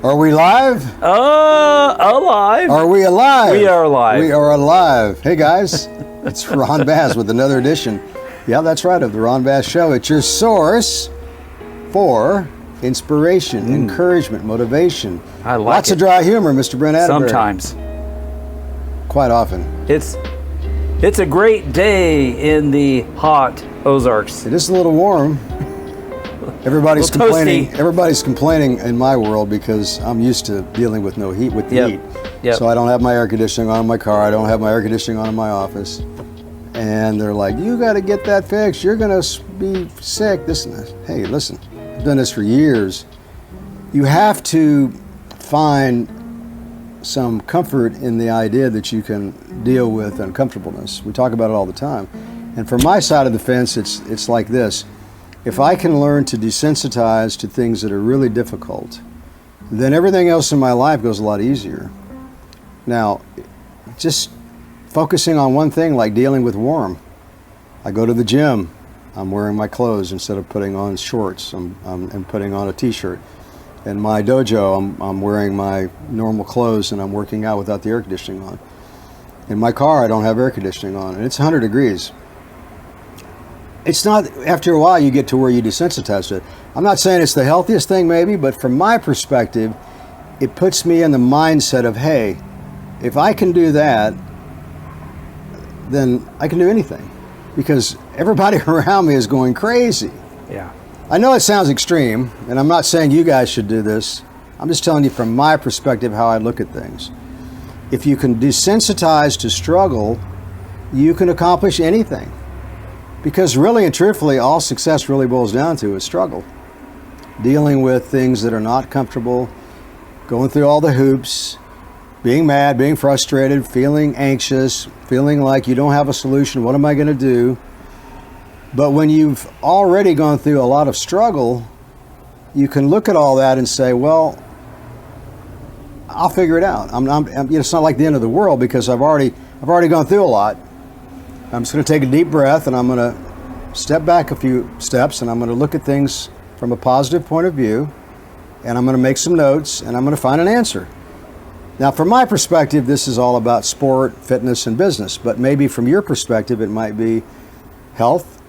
Are we live? Alive. Are we alive? We are alive. We are alive. Hey guys, it's Ron Bass with another edition. Yeah, that's right, of the Ron Bass Show. It's your source for inspiration, encouragement, motivation. I like Lots of dry humor, Mr. Brent Atterbury. Sometimes. Quite often. It's a great day in the hot Ozarks. It is a little warm. Everybody's Little complaining. toasty. Everybody's complaining in my world because I'm used to dealing with no heat with the Yep. heat. Yep. So I don't have my air conditioning on in my car. I don't have my air conditioning on in my office. And they're like, "You got to get that fixed. You're gonna be sick." This and that. Hey, listen, I've done this for years. You have to find some comfort in the idea that you can deal with uncomfortableness. We talk about it all the time. And from my side of the fence, it's like this. If I can learn to desensitize to things that are really difficult, then everything else in my life goes a lot easier. Now, just focusing on one thing, like dealing with warm. I go to the gym, I'm wearing my clothes instead of putting on shorts. I'm putting on a t-shirt. In my dojo, I'm wearing my normal clothes and I'm working out without the air conditioning on. In my car, I don't have air conditioning on, and it's 100 degrees. It's not, after a while, you get to where you desensitize to it. I'm not saying it's the healthiest thing, maybe, but from my perspective, it puts me in the mindset of, hey, if I can do that, then I can do anything. Because everybody around me is going crazy. Yeah. I know it sounds extreme, and I'm not saying you guys should do this. I'm just telling you from my perspective how I look at things. If you can desensitize to struggle, you can accomplish anything. Because really and truthfully, all success really boils down to is struggle. Dealing with things that are not comfortable, going through all the hoops, being mad, being frustrated, feeling anxious, feeling like you don't have a solution. What am I going to do? But when you've already gone through a lot of struggle, you can look at all that and say, well, I'll figure it out. It's not like the end of the world because I've already gone through a lot. I'm just going to take a deep breath and I'm going to step back a few steps and I'm going to look at things from a positive point of view and I'm going to make some notes and I'm going to find an answer. Now, from my perspective, this is all about sport, fitness, and business, but maybe from your perspective, it might be health.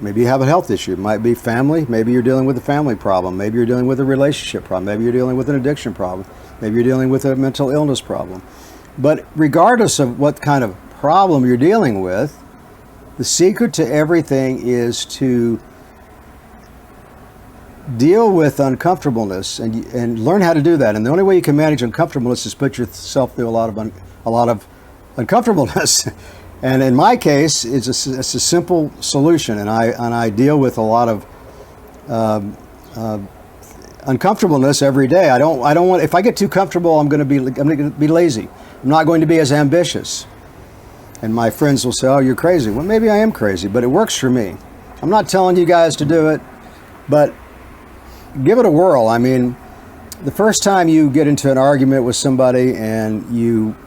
Maybe you have a health issue. It might be family. Maybe you're dealing with a family problem. Maybe you're dealing with a relationship problem. Maybe you're dealing with an addiction problem. Maybe you're dealing with a mental illness problem. But regardless of what kind of problem you're dealing with, the secret to everything is to deal with uncomfortableness and learn how to do that. And the only way you can manage uncomfortableness is put yourself through a lot of uncomfortableness. And in my case, it's a simple solution, and I deal with a lot of uncomfortableness every day. I don't want. If I get too comfortable, I'm going to be lazy. I'm not going to be as ambitious. And my friends will say, "Oh, you're crazy." Well, maybe I am crazy, but it works for me. I'm not telling you guys to do it, but give it a whirl. I mean, the first time you get into an argument with somebody and you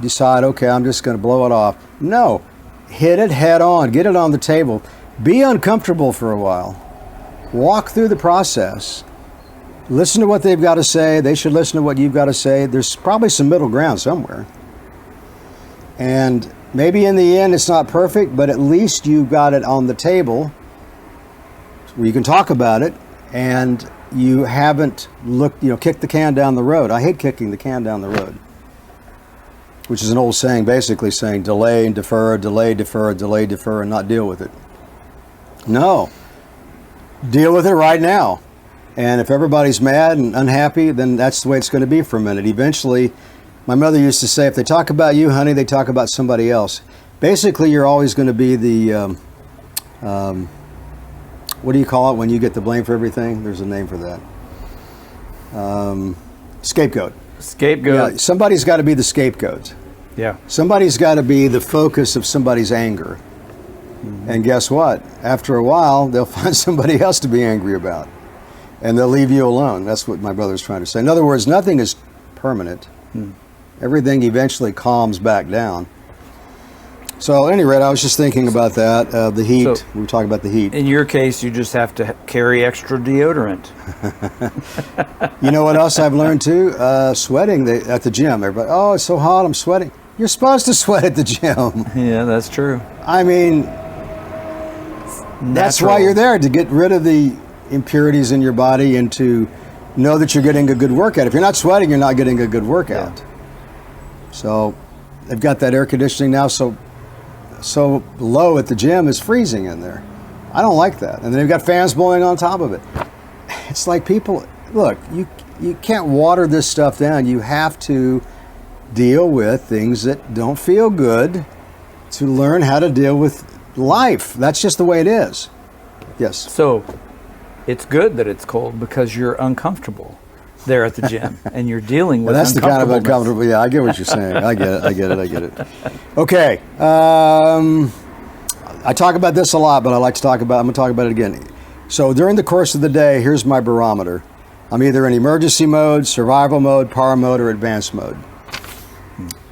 decide, okay, I'm just going to blow it off. No, hit it head on. Get it on the table. Be uncomfortable for a while. Walk through the process. Listen to what they've got to say. They should listen to what you've got to say. There's probably some middle ground somewhere. And maybe in the end it's not perfect, but at least you've got it on the table where you can talk about it and you haven't kicked the can down the road. I hate kicking the can down the road, which is an old saying basically saying delay and defer, delay, defer, delay, defer, and not deal with it. No, deal with it right now. And if everybody's mad and unhappy, then that's the way it's going to be for a minute. Eventually, my mother used to say, if they talk about you, honey, they talk about somebody else. Basically, you're always going to be the, what do you call it when you get the blame for everything? There's a name for that. Scapegoat. Scapegoat. Yeah, somebody's got to be the scapegoat. Yeah. Somebody's got to be the focus of somebody's anger. Mm-hmm. And guess what? After a while, they'll find somebody else to be angry about. And they'll leave you alone. That's what my brother's trying to say. In other words, nothing is permanent. Everything eventually calms back down. So, at any rate, I was just thinking about that. The heat. So, we were talking about the heat. In your case, you just have to carry extra deodorant. You know what else I've learned too? Sweating at the gym. Everybody, oh, it's so hot, I'm sweating. You're supposed to sweat at the gym. Yeah, that's true. I mean, that's why you're there, to get rid of the impurities in your body and to know that you're getting a good workout. If you're not sweating, you're not getting a good workout. Yeah. So they've got that air conditioning now so low at the gym, it's freezing in there. I don't like that. And then they've got fans blowing on top of it. It's like, people, look, you can't water this stuff down. You have to deal with things that don't feel good to learn how to deal with life. That's just the way it is. Yes. So it's good that it's cold because you're uncomfortable there at the gym and you're dealing with that's the kind of uncomfortable. Yeah, I get what you're saying. I get it. Okay. I talk about this a lot, but I'm going to talk about it again. So during the course of the day, here's my barometer. I'm either in emergency mode, survival mode, power mode, or advanced mode.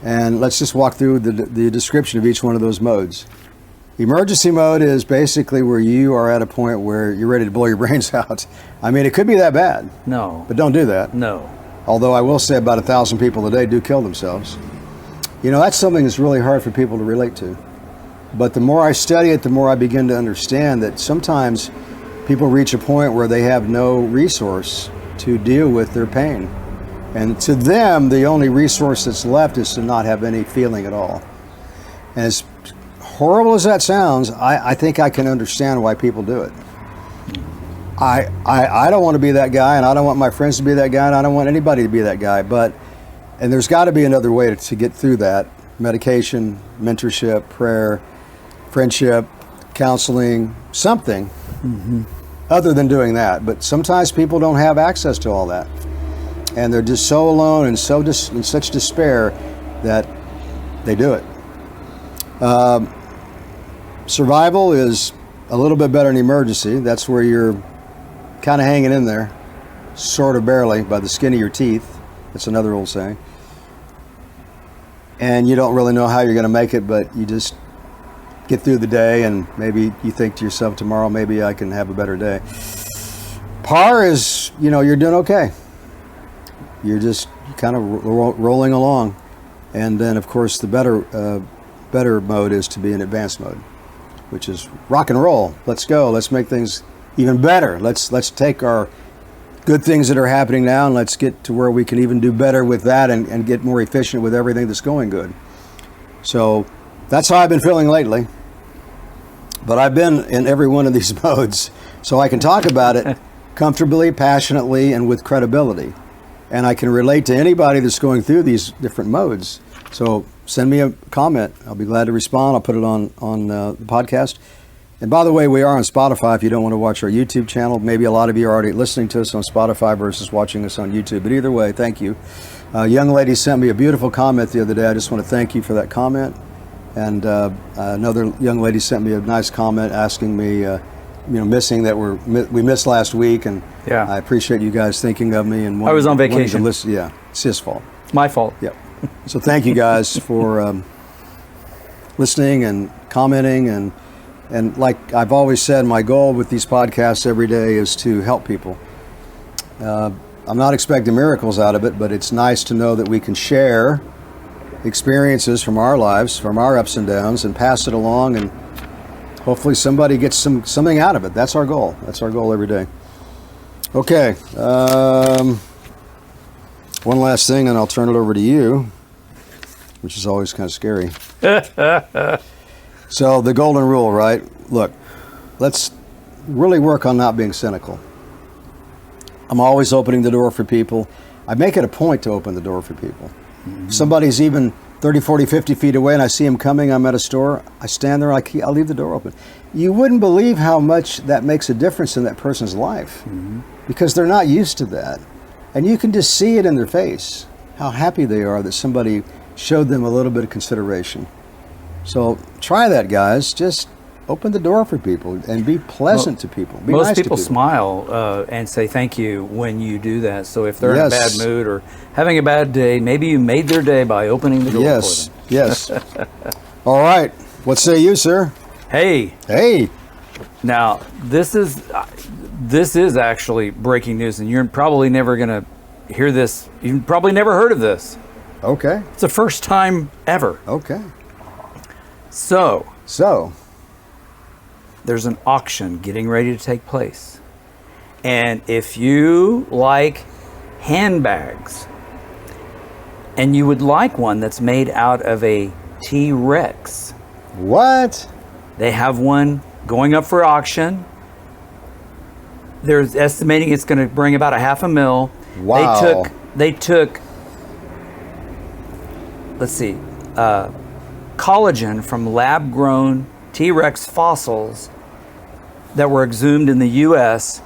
And let's just walk through the description of each one of those modes. Emergency mode is basically where you are at a point where you're ready to blow your brains out. I mean, it could be that bad. No. But don't do that. No. Although I will say about 1,000 people a day do kill themselves. You know, that's something that's really hard for people to relate to. But the more I study it, the more I begin to understand that sometimes people reach a point where they have no resource to deal with their pain. And to them, the only resource that's left is to not have any feeling at all. And as horrible as that sounds, I think I can understand why people do it. I don't want to be that guy, and I don't want my friends to be that guy, and I don't want anybody to be that guy. And there's got to be another way to get through that. Medication, mentorship, prayer, friendship, counseling, something other than doing that. But sometimes people don't have access to all that. And they're just so alone and in such despair that they do it. Survival is a little bit better than emergency. That's where you're kind of hanging in there, sort of barely, by the skin of your teeth. That's another old saying. And you don't really know how you're going to make it, but you just get through the day, and maybe you think to yourself, tomorrow maybe I can have a better day. Par is, you're doing okay. You're just kind of rolling along. And then, of course, the better mode is to be in advanced mode, which is rock and roll. Let's go. Let's make things even better. Let's take our good things that are happening now and let's get to where we can even do better with that and get more efficient with everything that's going good. So that's how I've been feeling lately. But I've been in every one of these modes, so I can talk about it comfortably, passionately, and with credibility. And I can relate to anybody that's going through these different modes. So send me a comment. I'll be glad to respond. I'll put it on the podcast. And by the way, we are on Spotify if you don't want to watch our YouTube channel. Maybe a lot of you are already listening to us on Spotify versus watching us on YouTube. But either way, thank you. A young lady sent me a beautiful comment the other day. I just want to thank you for that comment. And another young lady sent me a nice comment asking me, missing that we missed last week. And yeah. I appreciate you guys thinking of me. And I was on vacation. Yeah, it's his fault. My fault. Yep. So thank you guys for listening and commenting. And like I've always said, my goal with these podcasts every day is to help people. I'm not expecting miracles out of it, but it's nice to know that we can share experiences from our lives, from our ups and downs, and pass it along, and hopefully somebody gets something out of it. That's our goal. That's our goal every day. Okay. One last thing, and I'll turn it over to you, which is always kind of scary. So the golden rule, right? Look, let's really work on not being cynical. I'm always opening the door for people. I make it a point to open the door for people. Mm-hmm. Somebody's even 30, 40, 50 feet away and I see him coming, I'm at a store, I stand there, I'll leave the door open. You wouldn't believe how much that makes a difference in that person's life because they're not used to that. And you can just see it in their face, how happy they are that somebody showed them a little bit of consideration. So try that, guys. Just open the door for people and be pleasant to people. Be most nice people to people. smile and say thank you when you do that. So if they're in a bad Yes. mood or having a bad day, maybe you made their day by opening the door Yes, for them. yes. All right. What say you, sir? Hey, Hey. now this is actually breaking news, and you're probably never going to hear this. You've probably never heard of this. Okay. It's the first time ever. Okay. So, there's an auction getting ready to take place. And if you like handbags, and you would like one that's made out of a T-Rex, What? they have one going up for auction. They're estimating it's going to bring about $500,000. Wow. They took, let's see, collagen from lab-grown T-Rex fossils that were exhumed in the U.S.,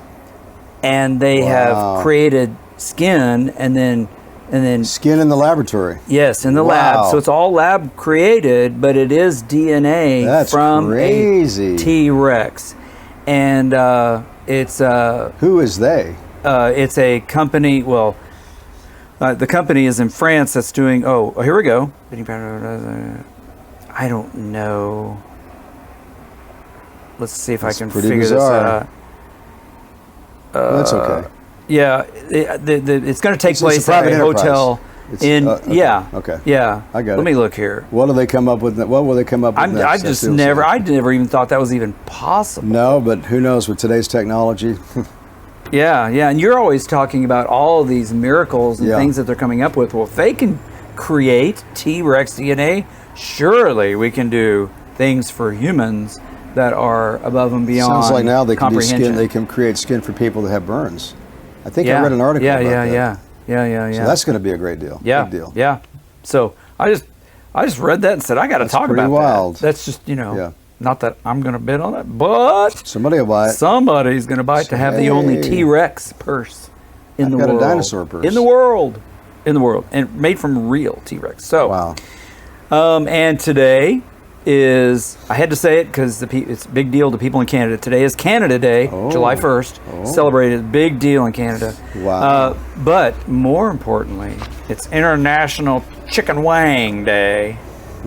and they have created skin and then Skin in the laboratory. yes, in the Wow. lab. So it's all lab created, but it is DNA That's from crazy. a T-Rex, and it's Who is they? it's a company. Well, the company is in France that's doing. Oh, here we go. I don't know. Let's see if That's I can pretty figure bizarre. this out. That's okay. Yeah, it's going to take It's a place at private a enterprise. hotel It's, in. okay, Yeah. okay. Yeah. I got Let it. me look here. What do they come up with? What will they come up with next? I That's just what I'm never. saying. I never even thought that was even possible. No, but who knows with today's technology? Yeah, and you're always talking about all these miracles and Yeah. things that they're coming up with. Well, if they can create T-Rex DNA, surely we can do things for humans that are above and beyond. Sounds like now they can do skin. comprehension. They can create skin for people that have burns. I think Yeah. I read an article yeah, about yeah, that. Yeah. So that's going to be a great deal. Yeah, Big deal. yeah. So I just read that and said I got to talk pretty about wild. that. That's just Yeah. not that I'm going to bid on it, but Somebody will buy it. somebody's going to buy it to have the only Hey. T-Rex purse in I've the got a world. dinosaur purse. In the world, and made from real T-Rex. So, Wow. and today is, I had to say it because it's a big deal to people in Canada. Today is Canada Day, Oh. July 1st. Oh. Celebrated, big deal in Canada. Wow. But more importantly, it's International Chicken Wing Day.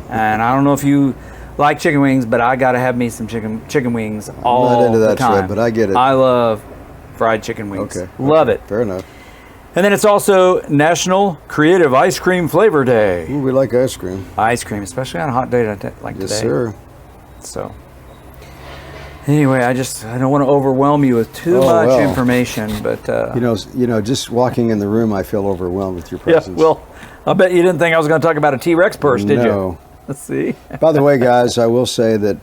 And I don't know if you like chicken wings, but I got to have me some chicken wings all not into the that, time. Fred, but I get it. I love fried chicken wings. Okay. Love it. Fair enough. And then it's also National Creative Ice Cream Flavor Day. Ooh, we like ice cream. Ice cream, especially on a hot day like Yes, today. sir. So, anyway, I don't want to overwhelm you with too much well. information, but You know, just walking in the room, I feel overwhelmed with your yeah. presence. Well, I bet you didn't think I was going to talk about a T-Rex purse, did you? No. Let's see. By the way, guys, I will say that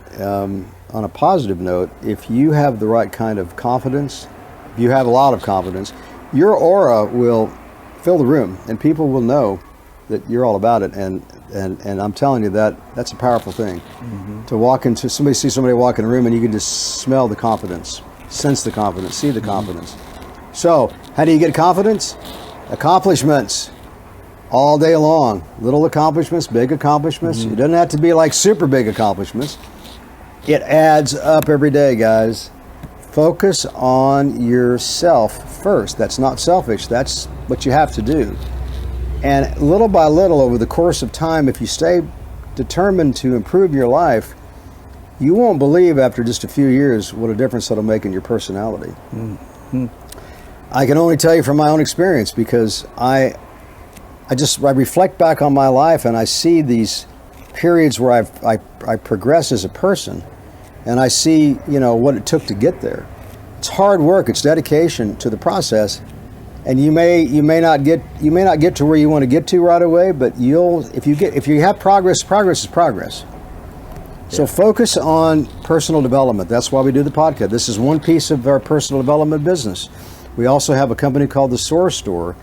on a positive note, if you have the right kind of confidence, if you have a lot of confidence, your aura will fill the room, and people will know that you're all about it. And I'm telling you that's a powerful thing. Mm-hmm. To walk into see somebody walk in a room, and you can just smell the confidence, sense the confidence, see the confidence. So, how do you get confidence? Accomplishments. All day long. Little accomplishments, big accomplishments. It doesn't have to be like super big accomplishments. It adds up every day, guys. Focus on yourself first. That's not selfish. That's what you have to do. And little by little, over the course of time, if you stay determined to improve your life, you won't believe after just a few years what a difference that'll make in your personality. I can only tell you from my own experience, because I reflect back on my life, and I see these periods where I progress as a person, and I see what it took to get there. It's hard work. It's dedication to the process, and you may not get to where you want to get to right away. But if you have progress is progress. So focus on personal development. That's why we do the podcast. This is one piece of our personal development business. We also have a company called the Source Store,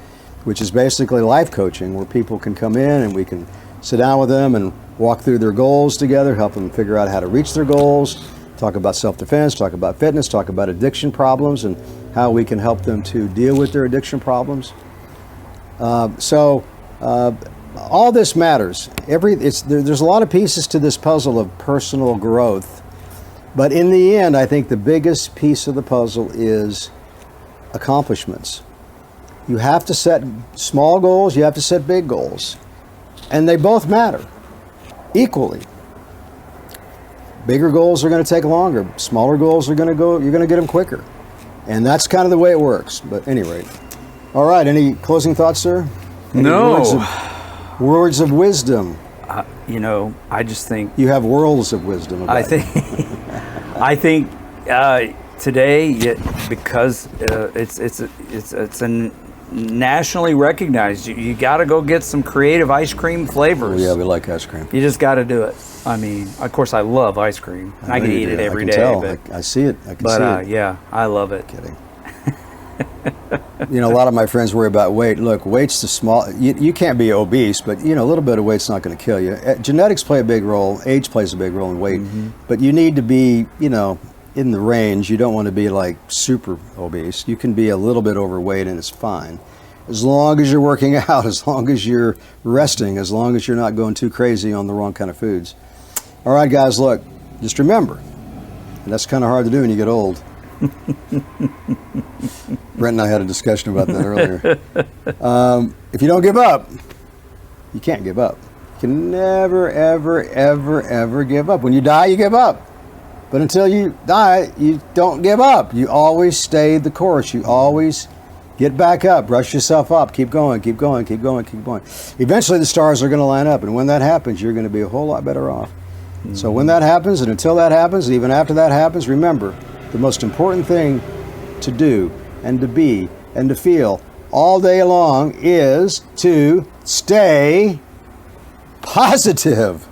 which is basically life coaching, where people can come in and we can sit down with them and walk through their goals together, help them figure out how to reach their goals, talk about self-defense, talk about fitness, talk about addiction problems, and how we can help them to deal with their addiction problems. So all this matters. There's a lot of pieces to this puzzle of personal growth, but in the end, I think the biggest piece of the puzzle is accomplishments. You have to set small goals, you have to set big goals, and they both matter equally. Bigger goals are going to take longer. Smaller goals are going to go, you're going to get them quicker. And that's kind of the way it works. But at any rate. All right, any closing thoughts, sir? Any No. words of wisdom? You know, I just think You have worlds of wisdom about I think I think today, because it's a nationally recognized. You got to go get some creative ice cream flavors. Yeah, we like ice cream. You just got to do it. I mean, of course, I love ice cream. I can eat it every day. Tell. But, I see it. I can see it. yeah, I love it. Kidding. You know, a lot of my friends worry about weight. Look, weight's the small. You can't be obese, but you know, a little bit of weight's not going to kill you. Genetics play a big role. Age plays a big role in weight, but you need to be, you know, in the range. You don't want to be like super obese. You can be a little bit overweight, and it's fine, as long as you're working out, as long as you're resting, as long as you're not going too crazy on the wrong kind of foods. All right, guys, look, just remember, and that's kind of hard to do when you get old. Brent and I had a discussion about that earlier. If you don't give up, you can't give up. You can never, ever, ever, ever give up. When you die, you give up. But until you die, you don't give up. You always stay the course. You always get back up, brush yourself up, keep going, keep going, keep going, keep going. Eventually the stars are going to line up, and when that happens, you're going to be a whole lot better off. So when that happens, and until that happens, and even after that happens, remember, the most important thing to do and to be and to feel all day long is to stay positive.